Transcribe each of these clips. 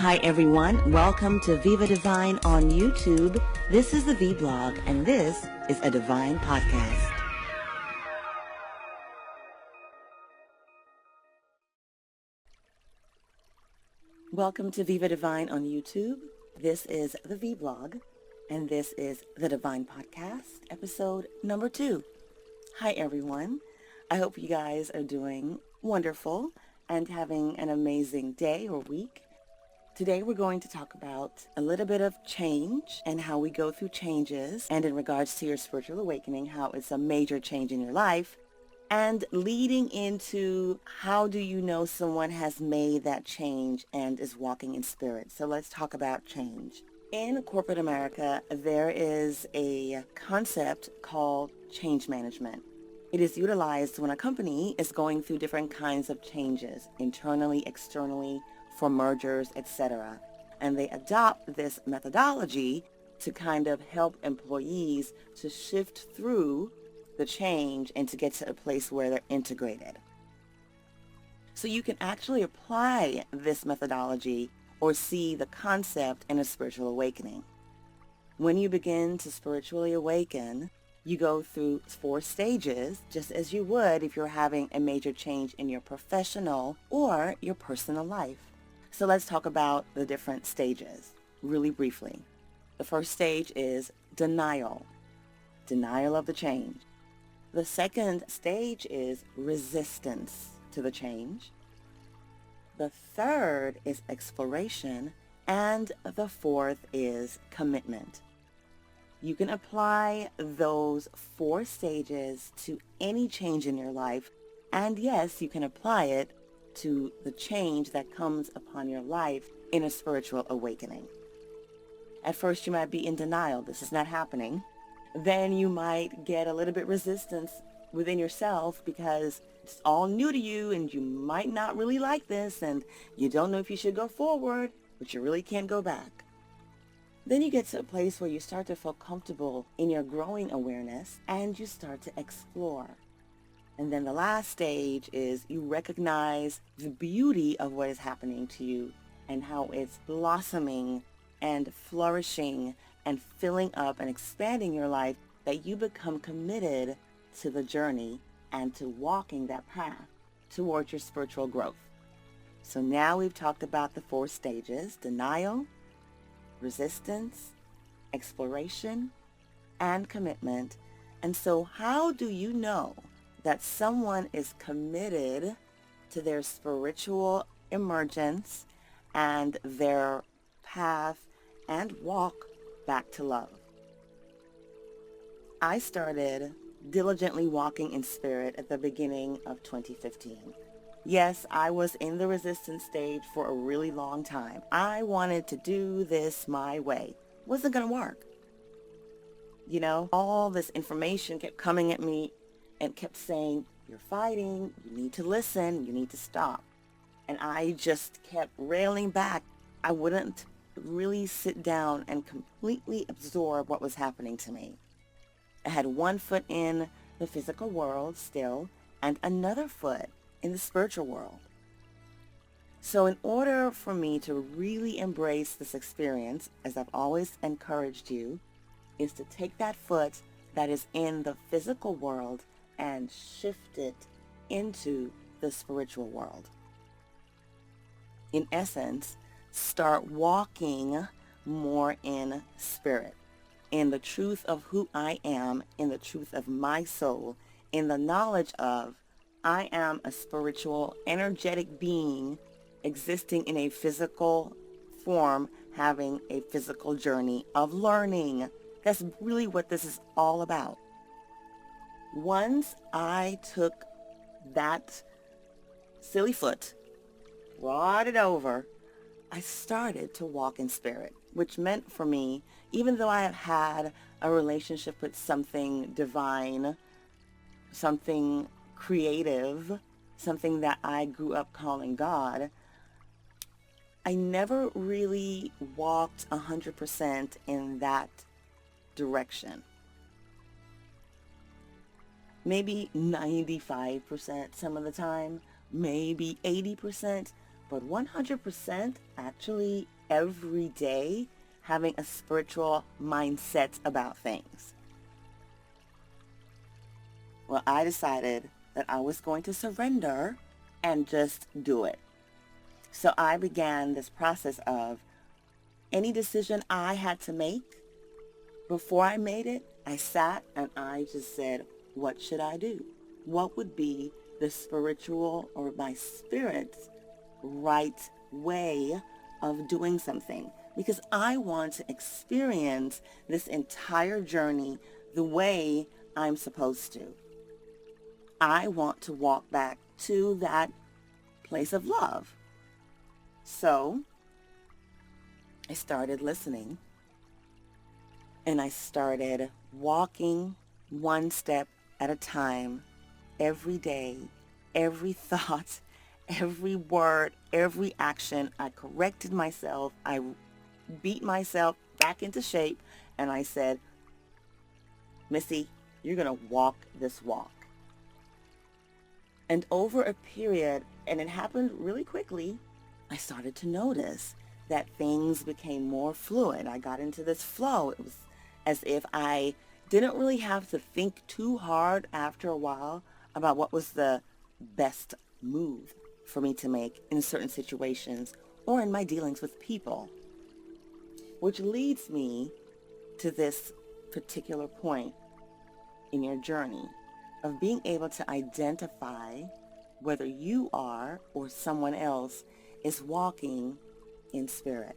Hi everyone, welcome to Viva Divine on YouTube. This is the V-Blog and this is a Divine Podcast. Welcome to Viva Divine on YouTube. This is the V-Blog and this is the Divine Podcast, episode number 2. Hi everyone, I hope you guys are doing wonderful and having an amazing day or week. Today we're going to talk about a little bit of change and how we go through changes, and in regards to your spiritual awakening, how it's a major change in your life, and leading into how do you know someone has made that change and is walking in spirit. So let's talk about change. In corporate America, there is a concept called change management. It is utilized when a company is going through different kinds of changes, internally, externally, for mergers, etc. And they adopt this methodology to kind of help employees to shift through the change and to get to a place where they're integrated. So you can actually apply this methodology or see the concept in a spiritual awakening. When you begin to spiritually awaken, you go through 4 stages, just as you would if you're having a major change in your professional or your personal life. So let's talk about the different stages really briefly. The first stage is denial of the change. The second stage is resistance to the change. The third is exploration, and the fourth is commitment. You can apply those 4 stages to any change in your life, and yes, you can apply it to the change that comes upon your life in a spiritual awakening. At first, you might be in denial. This is not happening. Then you might get a little bit resistance within yourself because it's all new to you and you might not really like this and you don't know if you should go forward, but you really can't go back. Then you get to a place where you start to feel comfortable in your growing awareness and you start to explore. And then the last stage is you recognize the beauty of what is happening to you and how it's blossoming and flourishing and filling up and expanding your life, that you become committed to the journey and to walking that path towards your spiritual growth. So now we've talked about the 4 stages: denial, resistance, exploration, and commitment. And so how do you know that someone is committed to their spiritual emergence and their path and walk back to love? I started diligently walking in spirit at the beginning of 2015. Yes, I was in the resistance stage for a really long time. I wanted to do this my way. Wasn't going to work. You know, all this information kept coming at me and kept saying, you're fighting, you need to listen, you need to stop. And I just kept railing back. I wouldn't really sit down and completely absorb what was happening to me. I had one foot in the physical world still and another foot in the spiritual world. So in order for me to really embrace this experience, as I've always encouraged you, is to take that foot that is in the physical world and shift it into the spiritual world. In essence, start walking more in spirit, in the truth of who I am, in the truth of my soul, in the knowledge of I am a spiritual, energetic being existing in a physical form, having a physical journey of learning. That's really what this is all about. Once I took that silly foot, brought it over, I started to walk in spirit, which meant for me, even though I have had a relationship with something divine, something creative, something that I grew up calling God, I never really walked 100% in that direction. Maybe 95% some of the time, maybe 80%, but 100% actually every day having a spiritual mindset about things. Well, I decided that I was going to surrender and just do it. So I began this process of any decision I had to make. Before I made it, I sat and I just said, what should I do? What would be the spiritual or my spirit's right way of doing something? Because I want to experience this entire journey the way I'm supposed to. I want to walk back to that place of love. So I started listening and I started walking one step at a time every day, every thought, every word, every action. I corrected myself. I beat myself back into shape and I said, Missy, you're going to walk this walk. And over a period, and it happened really quickly, I started to notice that things became more fluid. I got into this flow. It was as if I didn't really have to think too hard after a while about what was the best move for me to make in certain situations or in my dealings with people. Which leads me to this particular point in your journey of being able to identify whether you are or someone else is walking in spirit.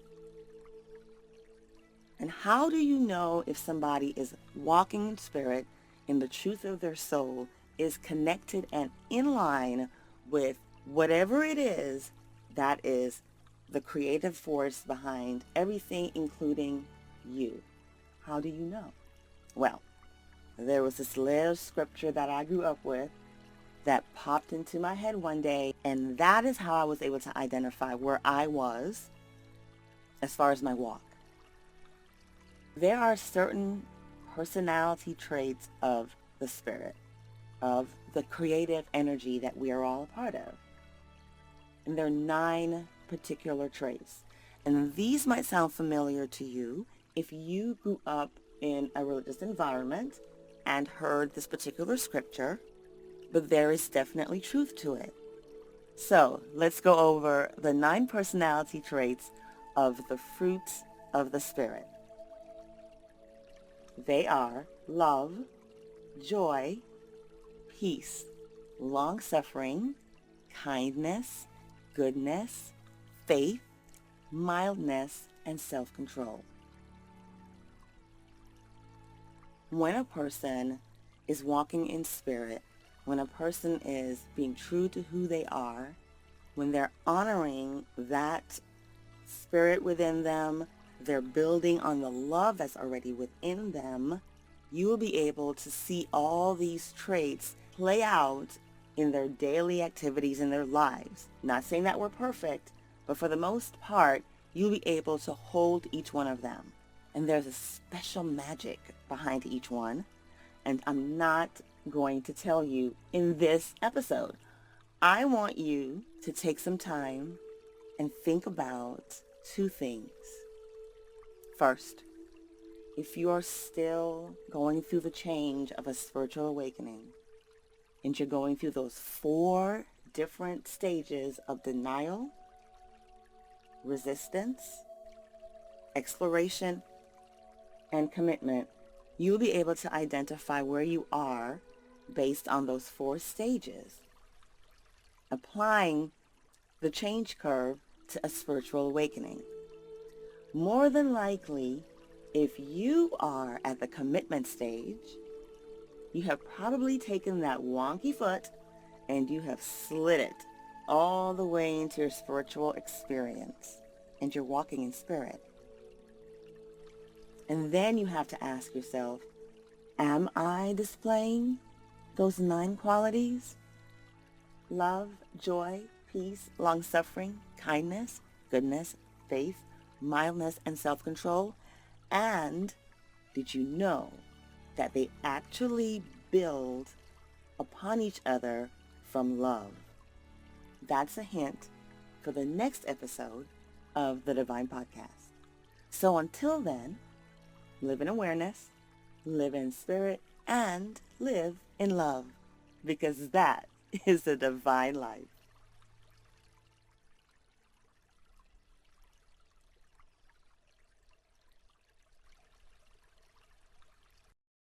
And how do you know if somebody is walking in spirit, in the truth of their soul, is connected and in line with whatever it is that is the creative force behind everything, including you? How do you know? Well, there was this little scripture that I grew up with that popped into my head one day, and that is how I was able to identify where I was as far as my walk. There are certain personality traits of the spirit, of the creative energy that we are all a part of. And there are 9 particular traits. And these might sound familiar to you if you grew up in a religious environment and heard this particular scripture, but there is definitely truth to it. So let's go over the 9 personality traits of the fruits of the Spirit. They are love, joy, peace, long-suffering, kindness, goodness, faith, mildness, and self-control. When a person is walking in spirit, when a person is being true to who they are, when they're honoring that spirit within them, they're building on the love that's already within them, you will be able to see all these traits play out in their daily activities in their lives. Not saying that we're perfect, but for the most part, you'll be able to hold each one of them. And there's a special magic behind each one, and I'm not going to tell you in this episode. I want you to take some time and think about 2 things. First, if you are still going through the change of a spiritual awakening, and you're going through those 4 different stages of denial, resistance, exploration, and commitment, you'll be able to identify where you are based on those 4 stages, applying the change curve to a spiritual awakening. More than likely, if you are at the commitment stage, you have probably taken that wonky foot and you have slid it all the way into your spiritual experience, and you're walking in spirit. And then you have to ask yourself, am I displaying those 9 qualities? Love, joy, peace, long-suffering, kindness, goodness, faith, mildness, and self-control? And did you know that they actually build upon each other from love? That's a hint for the next episode of the Divine Podcast. So until then, live in awareness, live in spirit, and live in love, because that is the divine life.